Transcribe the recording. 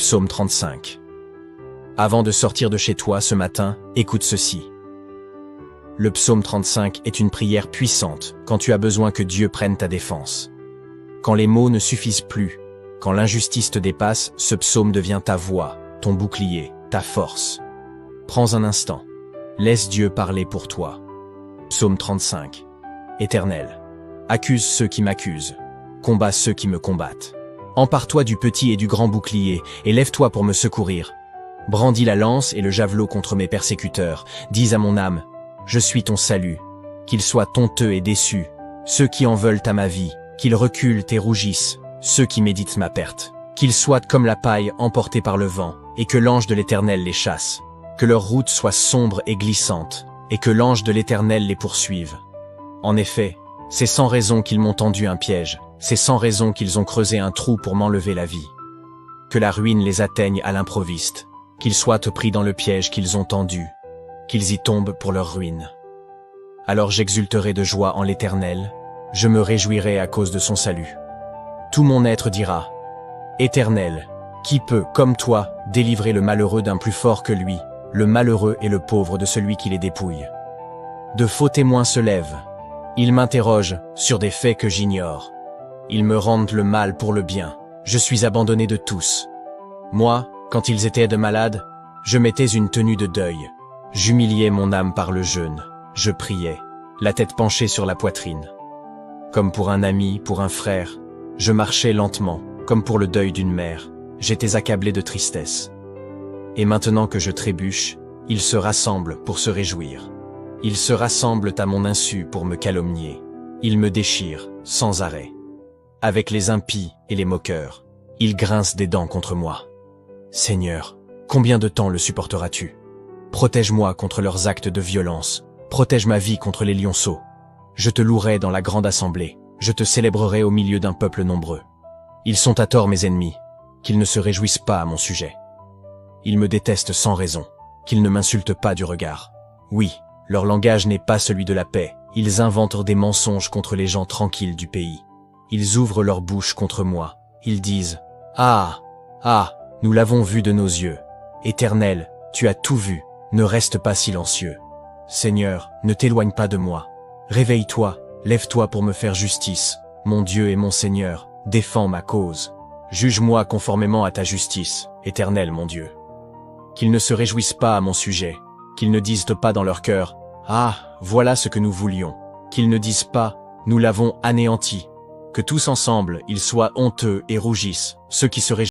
psaume 35. Avant de sortir de chez toi ce matin, écoute ceci. Le psaume 35 est une prière puissante quand tu as besoin que Dieu prenne ta défense. Quand les mots ne suffisent plus, quand l'injustice te dépasse, ce psaume devient ta voix, ton bouclier, ta force. Prends un instant. Laisse Dieu parler pour toi. Psaume 35. Éternel, accuse ceux qui m'accusent, combat ceux qui me combattent. Empare-toi du petit et du grand bouclier, et lève-toi pour me secourir. Brandis la lance et le javelot contre mes persécuteurs. Dis à mon âme, je suis ton salut. Qu'ils soient honteux et déçus, ceux qui en veulent à ma vie, qu'ils reculent et rougissent, ceux qui méditent ma perte. Qu'ils soient comme la paille emportée par le vent, et que l'ange de l'Éternel les chasse. Que leur route soit sombre et glissante, et que l'ange de l'Éternel les poursuive. En effet, c'est sans raison qu'ils m'ont tendu un piège, c'est sans raison qu'ils ont creusé un trou pour m'enlever la vie. Que la ruine les atteigne à l'improviste, qu'ils soient pris dans le piège qu'ils ont tendu, qu'ils y tombent pour leur ruine. Alors j'exulterai de joie en l'Éternel, je me réjouirai à cause de son salut. Tout mon être dira, Éternel, qui peut, comme toi, délivrer le malheureux d'un plus fort que lui, le malheureux et le pauvre de celui qui les dépouille. De faux témoins se lèvent. Ils m'interrogent sur des faits que j'ignore. Ils me rendent le mal pour le bien. Je suis abandonné de tous. Moi, quand ils étaient de malades, je mettais une tenue de deuil. J'humiliais mon âme par le jeûne. Je priais, la tête penchée sur la poitrine. Comme pour un ami, pour un frère, je marchais lentement, comme pour le deuil d'une mère. J'étais accablé de tristesse. Et maintenant que je trébuche, ils se rassemblent pour se réjouir. Ils se rassemblent à mon insu pour me calomnier. Ils me déchirent, sans arrêt. Avec les impies et les moqueurs, ils grincent des dents contre moi. Seigneur, combien de temps le supporteras-tu? Protège-moi contre leurs actes de violence. Protège ma vie contre les lionceaux. Je te louerai dans la grande assemblée. Je te célébrerai au milieu d'un peuple nombreux. Ils sont à tort mes ennemis, qu'ils ne se réjouissent pas à mon sujet. Ils me détestent sans raison, qu'ils ne m'insultent pas du regard. Oui, leur langage n'est pas celui de la paix. Ils inventent des mensonges contre les gens tranquilles du pays. Ils ouvrent leur bouche contre moi. Ils disent « Ah, ah, nous l'avons vu de nos yeux. Éternel, tu as tout vu, ne reste pas silencieux. Seigneur, ne t'éloigne pas de moi. Réveille-toi, lève-toi pour me faire justice. Mon Dieu et mon Seigneur, défends ma cause. Juge-moi conformément à ta justice, Éternel mon Dieu. Qu'ils ne se réjouissent pas à mon sujet, qu'ils ne disent pas dans leur cœur « Ah, voilà ce que nous voulions », qu'ils ne disent pas « Nous l'avons anéanti », que tous ensemble ils soient honteux et rougissent, ceux qui se réjouissent